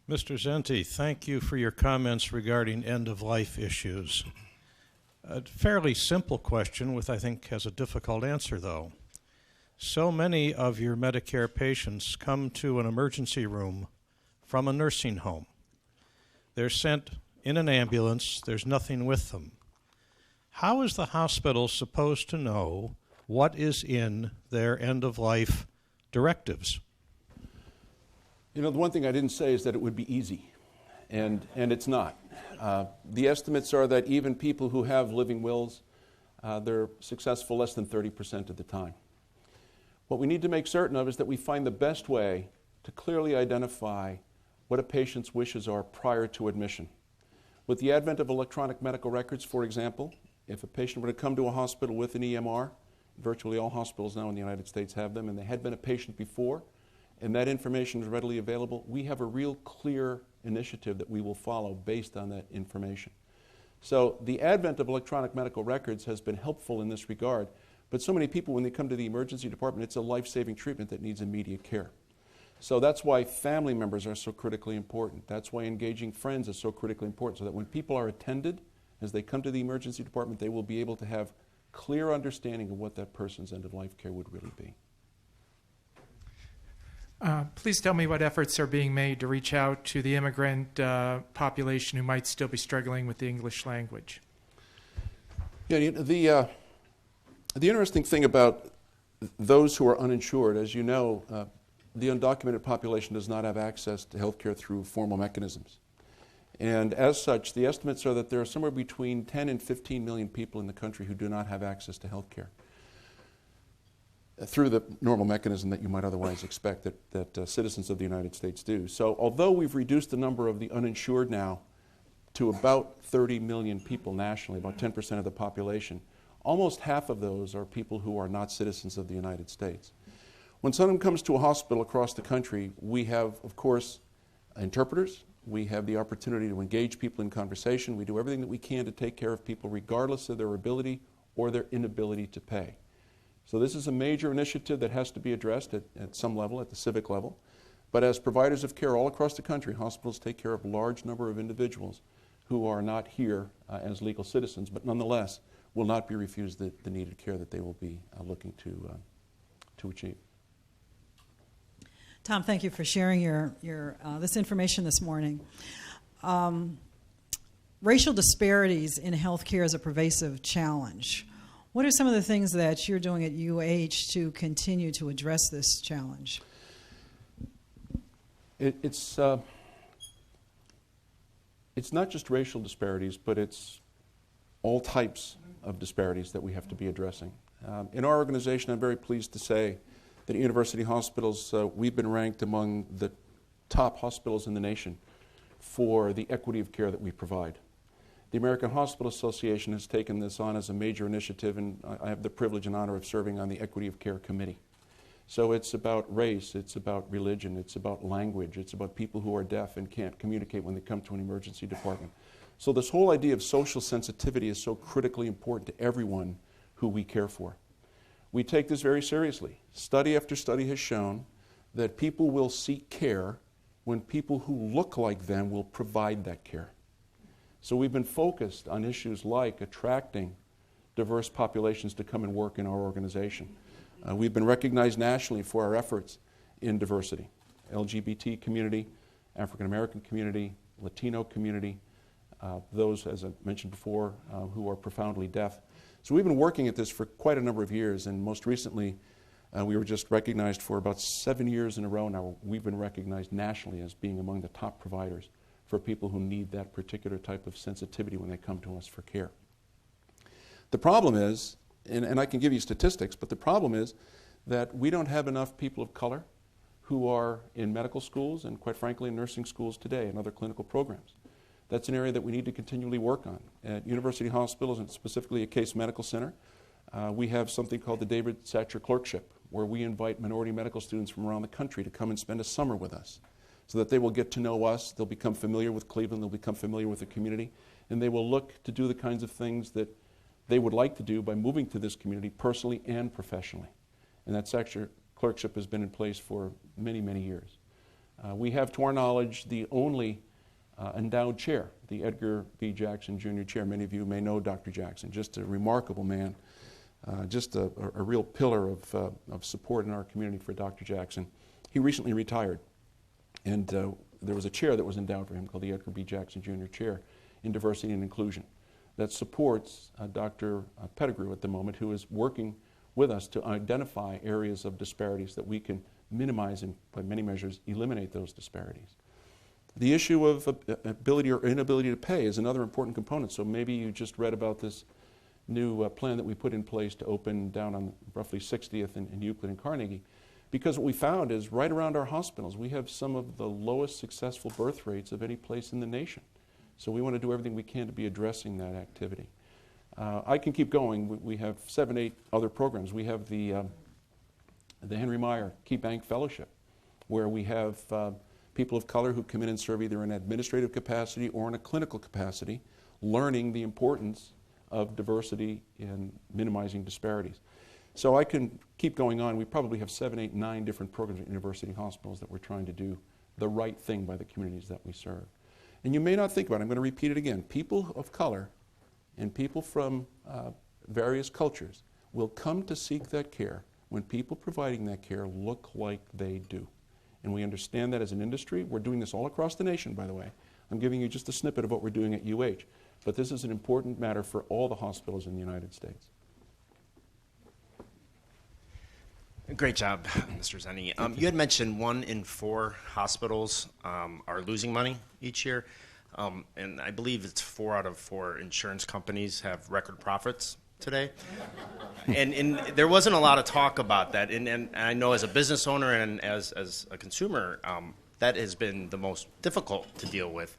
Mr. Zenty, thank you for your comments regarding end-of-life issues. A fairly simple question, which I think has a difficult answer, though. So many of your Medicare patients come to an emergency room from a nursing home. They're sent in an ambulance. There's nothing with them. How is the hospital supposed to know what is in their end-of-life directives? You know, the one thing I didn't say is that it would be easy, and it's not. The estimates are that even people who have living wills, they're successful less than 30% of the time. What we need to make certain of is that we find the best way to clearly identify what a patient's wishes are prior to admission. With the advent of electronic medical records, for example, if a patient were to come to a hospital with an EMR, virtually all hospitals now in the United States have them, and they had been a patient before, and that information is readily available, we have a real clear initiative that we will follow based on that information. So the advent of electronic medical records has been helpful in this regard, but so many people, when they come to the emergency department, it's a life-saving treatment that needs immediate care. So that's why family members are so critically important. That's why engaging friends is so critically important, so that when people are attended, as they come to the emergency department, they will be able to have clear understanding of what that person's end-of-life care would really be. Please tell me what efforts are being made to reach out to the immigrant population who might still be struggling with the English language. Yeah, the interesting thing about those who are uninsured, as you know, the undocumented population does not have access to health care through formal mechanisms. And as such, the estimates are that there are somewhere between 10 and 15 million people in the country who do not have access to health care through the normal mechanism that you might otherwise expect that citizens of the United States do. So although we've reduced the number of the uninsured now to about 30 million people nationally, about 10% of the population, almost half of those are people who are not citizens of the United States. When someone comes to a hospital across the country, we have, of course, interpreters. We have the opportunity to engage people in conversation. We do everything that we can to take care of people regardless of their ability or their inability to pay. So this is a major initiative that has to be addressed at some level, at the civic level. But as providers of care all across the country, hospitals take care of a large number of individuals who are not here as legal citizens, but nonetheless will not be refused the needed care that they will be looking to achieve. Tom, thank you for sharing this information this morning. Racial disparities in healthcare is a pervasive challenge. What are some of the things that you're doing at UH to continue to address this challenge? It's not just racial disparities, but it's all types of disparities that we have to be addressing. In our organization, I'm very pleased to say that at university hospitals, we've been ranked among the top hospitals in the nation for the equity of care that we provide. The American Hospital Association has taken this on as a major initiative, and I have the privilege and honor of serving on the Equity of Care Committee. So it's about race, it's about religion, it's about language, it's about people who are deaf and can't communicate when they come to an emergency department. So this whole idea of social sensitivity is so critically important to everyone who we care for. We take this very seriously. Study after study has shown that people will seek care when people who look like them will provide that care. So we've been focused on issues like attracting diverse populations to come and work in our organization. We've been recognized nationally for our efforts in diversity. LGBT community, African American community, Latino community, those, as I mentioned before, who are profoundly deaf. So we've been working at this for quite a number of years, and most recently we were just recognized for about 7 years in a row now. We've been recognized nationally as being among the top providers for people who need that particular type of sensitivity when they come to us for care. The problem is, and I can give you statistics, but the problem is that we don't have enough people of color who are in medical schools and, quite frankly, in nursing schools today and other clinical programs. That's an area that we need to continually work on. At university hospitals, and specifically at Case Medical Center, We have something called the David Satcher Clerkship, where we invite minority medical students from around the country to come and spend a summer with us so that they will get to know us, they'll become familiar with Cleveland, they'll become familiar with the community, and they will look to do the kinds of things that they would like to do by moving to this community personally and professionally. And that Satcher Clerkship has been in place for many, many years. We have, to our knowledge, the only endowed chair, the Edgar B. Jackson Jr. Chair. Many of you may know Dr. Jackson, just a remarkable man, just a real pillar of support in our community for Dr. Jackson. He recently retired, and there was a chair that was endowed for him called the Edgar B. Jackson Jr. Chair in Diversity and Inclusion that supports Dr. Pettigrew at the moment, who is working with us to identify areas of disparities that we can minimize and, by many measures, eliminate those disparities. The issue of ability or inability to pay is another important component. So maybe you just read about this new plan that we put in place to open down on roughly 60th in Euclid and Carnegie. Because what we found is right around our hospitals, we have some of the lowest successful birth rates of any place in the nation. So we want to do everything we can to be addressing that activity. I can keep going. We have 7, 8 other programs. We have the Henry Meyer Key Bank Fellowship, where we have people of color who come in and serve either in administrative capacity or in a clinical capacity, learning the importance of diversity in minimizing disparities. So I can keep going on. We probably have 7, 8, 9 different programs at university hospitals that we're trying to do the right thing by the communities that we serve. And you may not think about it. I'm going to repeat it again. People of color and people from various cultures will come to seek that care when people providing that care look like they do. And we understand that as an industry. We're doing this all across the nation, by the way. I'm giving you just a snippet of what we're doing at UH. But this is an important matter for all the hospitals in the United States. Great job, Mr. Zenty. You had mentioned 1 in 4 hospitals are losing money each year. And I believe it's 4 out of 4 insurance companies have record profits today. and there wasn't a lot of talk about that. And I know as a business owner and as a consumer, that has been the most difficult to deal with.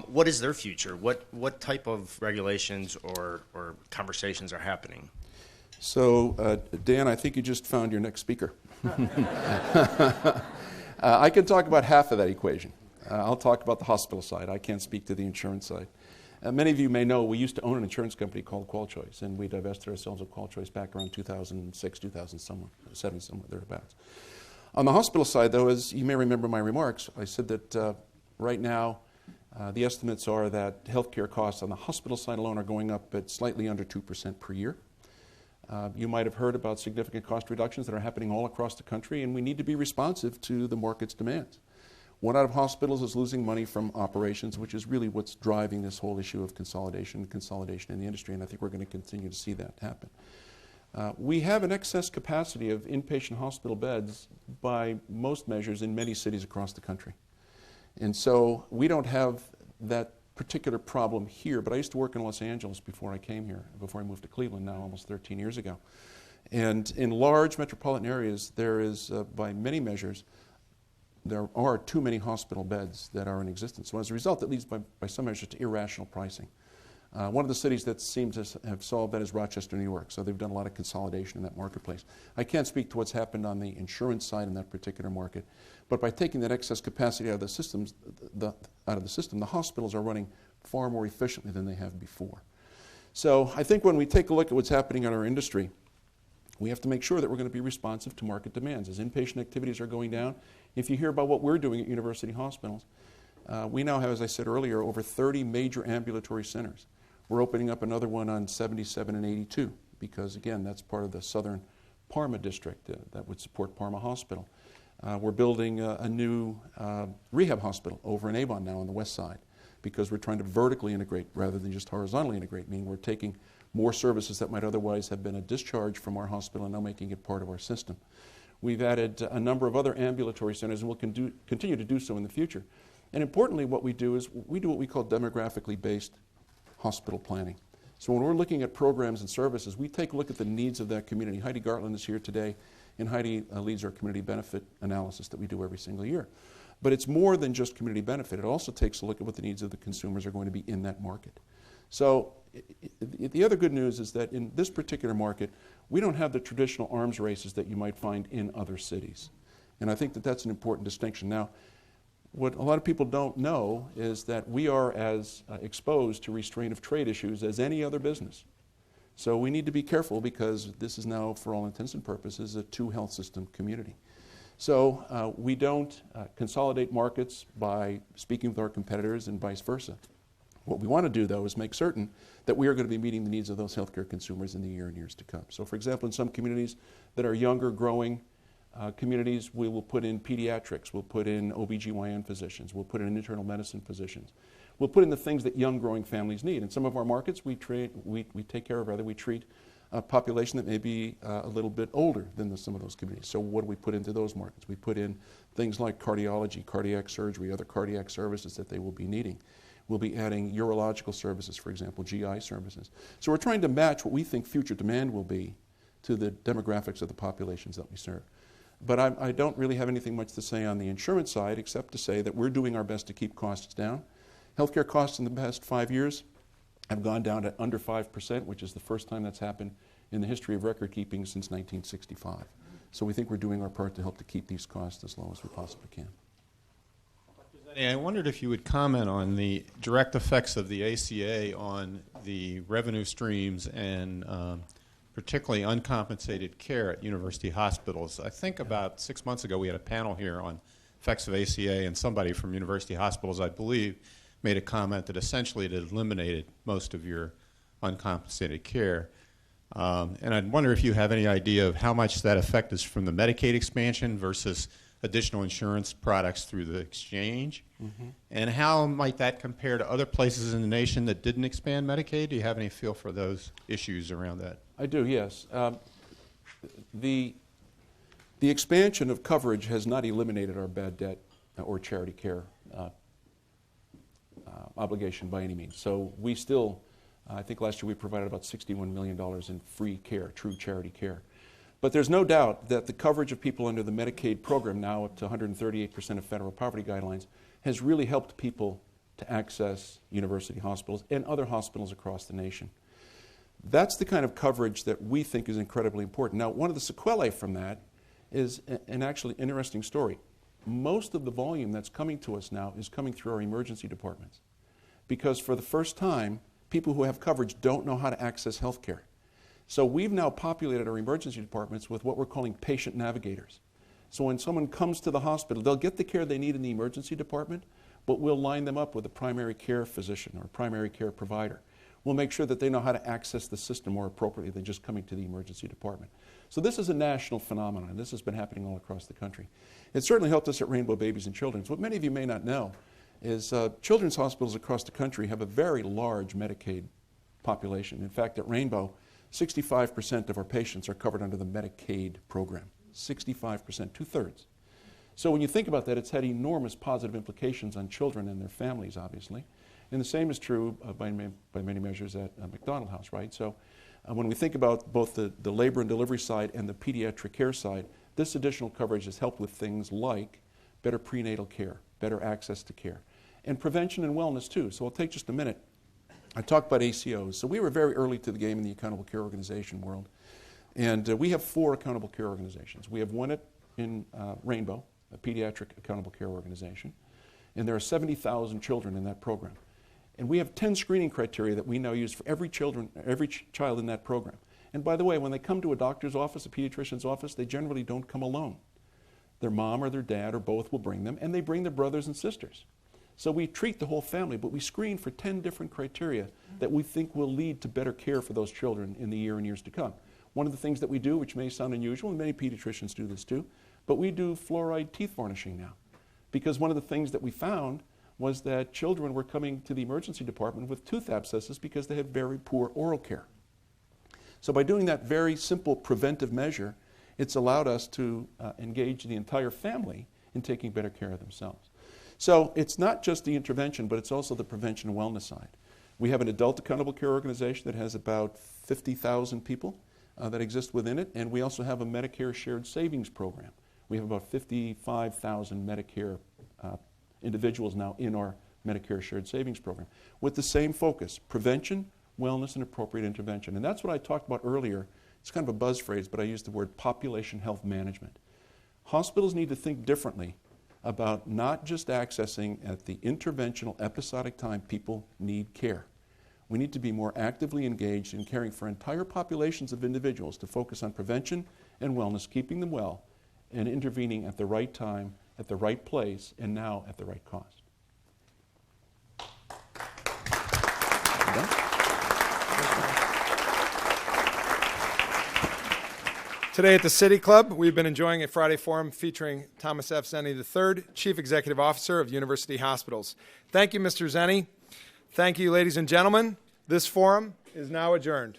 What is their future? What type of regulations or conversations are happening? So, Dan, I think you just found your next speaker. I can talk about half of that equation. I'll talk about the hospital side. I can't speak to the insurance side. Many of you may know we used to own an insurance company called QualChoice, and we divested ourselves of QualChoice back around 2006, 2007, somewhere thereabouts. On the hospital side, though, as you may remember my remarks, I said that right now the estimates are that healthcare costs on the hospital side alone are going up at slightly under 2% per year. You might have heard about significant cost reductions that are happening all across the country, and we need to be responsive to the market's demands. 1 out of hospitals is losing money from operations, which is really what's driving this whole issue of consolidation in the industry, and I think we're going to continue to see that happen. We have an excess capacity of inpatient hospital beds by most measures in many cities across the country. And so we don't have that particular problem here, but I used to work in Los Angeles before I came here, before I moved to Cleveland now almost 13 years ago. And in large metropolitan areas, there is, by many measures, there are too many hospital beds that are in existence. So as a result, that leads by some measures to irrational pricing. One of the cities that seems to have solved that is Rochester, New York. So they've done a lot of consolidation in that marketplace. I can't speak to what's happened on the insurance side in that particular market, but by taking that excess capacity out of the systems, the hospitals are running far more efficiently than they have before. So I think when we take a look at what's happening in our industry, we have to make sure that we're going to be responsive to market demands. As inpatient activities are going down, if you hear about what we're doing at university hospitals, we now have, as I said earlier, over 30 major ambulatory centers. We're opening up another one on 77 and 82 because, again, that's part of the southern Parma district that would support Parma Hospital. We're building a new rehab hospital over in Avon now on the west side because we're trying to vertically integrate rather than just horizontally integrate, meaning we're taking more services that might otherwise have been a discharge from our hospital and now making it part of our system. We've added a number of other ambulatory centers and we'll continue to do so in the future. And importantly, what we do is we do what we call demographically based hospital planning. So when we're looking at programs and services, we take a look at the needs of that community. Heidi Gartland is here today, and Heidi leads our community benefit analysis that we do every single year. But it's more than just community benefit. It also takes a look at what the needs of the consumers are going to be in that market. So the other good news is that in this particular market, we don't have the traditional arms races that you might find in other cities. And I think that that's an important distinction. Now, what a lot of people don't know is that we are as exposed to restraint of trade issues as any other business. So we need to be careful because this is now, for all intents and purposes, a two-health system community. So we don't consolidate markets by speaking with our competitors and vice versa. What we want to do, though, is make certain that we are going to be meeting the needs of those healthcare consumers in the year and years to come. So, for example, in some communities that are younger, growing communities, we will put in pediatrics, we'll put in OBGYN physicians, we'll put in internal medicine physicians. We'll put in the things that young, growing families need. In some of our markets, we treat a population that may be a little bit older than some of those communities. So what do we put into those markets? We put in things like cardiology, cardiac surgery, other cardiac services that they will be needing. We'll be adding urological services, for example, GI services. So we're trying to match what we think future demand will be to the demographics of the populations that we serve. But I don't really have anything much to say on the insurance side except to say that we're doing our best to keep costs down. Healthcare costs in the past 5 years have gone down to under 5%, which is the first time that's happened in the history of record keeping since 1965. So we think we're doing our part to help to keep these costs as low as we possibly can. I wondered if you would comment on the direct effects of the ACA on the revenue streams and particularly uncompensated care at university hospitals. I think about 6 months ago we had a panel here on effects of ACA, and somebody from university hospitals, I believe, made a comment that essentially it had eliminated most of your uncompensated care. And I'd wonder if you have any idea of how much that effect is from the Medicaid expansion versus additional insurance products through the exchange, and how might that compare to other places in the nation that didn't expand Medicaid? Do you have any feel for those issues around that? I do, yes. The expansion of coverage has not eliminated our bad debt or charity care obligation by any means. So we still, I think last year we provided about $61 million in free care, true charity care. But there's no doubt that the coverage of people under the Medicaid program, now up to 138% of federal poverty guidelines, has really helped people to access university hospitals and other hospitals across the nation. That's the kind of coverage that we think is incredibly important. Now, one of the sequelae from that is an actually interesting story. Most of the volume that's coming to us now is coming through our emergency departments, because for the first time, people who have coverage don't know how to access health care. So we've now populated our emergency departments with what we're calling patient navigators. So when someone comes to the hospital, they'll get the care they need in the emergency department, but we'll line them up with a primary care physician or a primary care provider. We'll make sure that they know how to access the system more appropriately than just coming to the emergency department. So this is a national phenomenon. This has been happening all across the country. It certainly helped us at Rainbow Babies and Children's. What many of you may not know is children's hospitals across the country have a very large Medicaid population. In fact, at Rainbow, 65% of our patients are covered under the Medicaid program. 65%, two-thirds. So when you think about that, it's had enormous positive implications on children and their families, obviously. And the same is true by many measures at McDonald House, right? So when we think about both the labor and delivery side and the pediatric care side, this additional coverage has helped with things like better prenatal care, better access to care, and prevention and wellness too. So I'll take just a minute. I talked about ACOs. So we were very early to the game in the accountable care organization world. And we have 4 accountable care organizations. We have one in Rainbow, a pediatric accountable care organization. And there are 70,000 children in that program. And we have 10 screening criteria that we now use for every child in that program. And by the way, when they come to a doctor's office, a pediatrician's office, they generally don't come alone. Their mom or their dad or both will bring them, and they bring their brothers and sisters. So we treat the whole family, but we screen for 10 different criteria that we think will lead to better care for those children in the year and years to come. One of the things that we do, which may sound unusual, and many pediatricians do this too, but we do fluoride teeth varnishing now. Because one of the things that we found was that children were coming to the emergency department with tooth abscesses because they had very poor oral care. So by doing that very simple preventive measure, it's allowed us to engage the entire family in taking better care of themselves. So it's not just the intervention, but it's also the prevention and wellness side. We have an adult accountable care organization that has about 50,000 people that exist within it, and we also have a Medicare shared savings program. We have about 55,000 Medicare individuals now in our Medicare shared savings program with the same focus: prevention, wellness, and appropriate intervention. And that's what I talked about earlier. It's kind of a buzz phrase, but I used the word population health management. Hospitals need to think differently about not just accessing at the interventional episodic time people need care. We need to be more actively engaged in caring for entire populations of individuals to focus on prevention and wellness, keeping them well, and intervening at the right time, at the right place, and now at the right cost. Today at the City Club, we've been enjoying a Friday forum featuring Thomas F. Zenty III, Chief Executive Officer of University Hospitals. Thank you, Mr. Zenty. Thank you, ladies and gentlemen. This forum is now adjourned.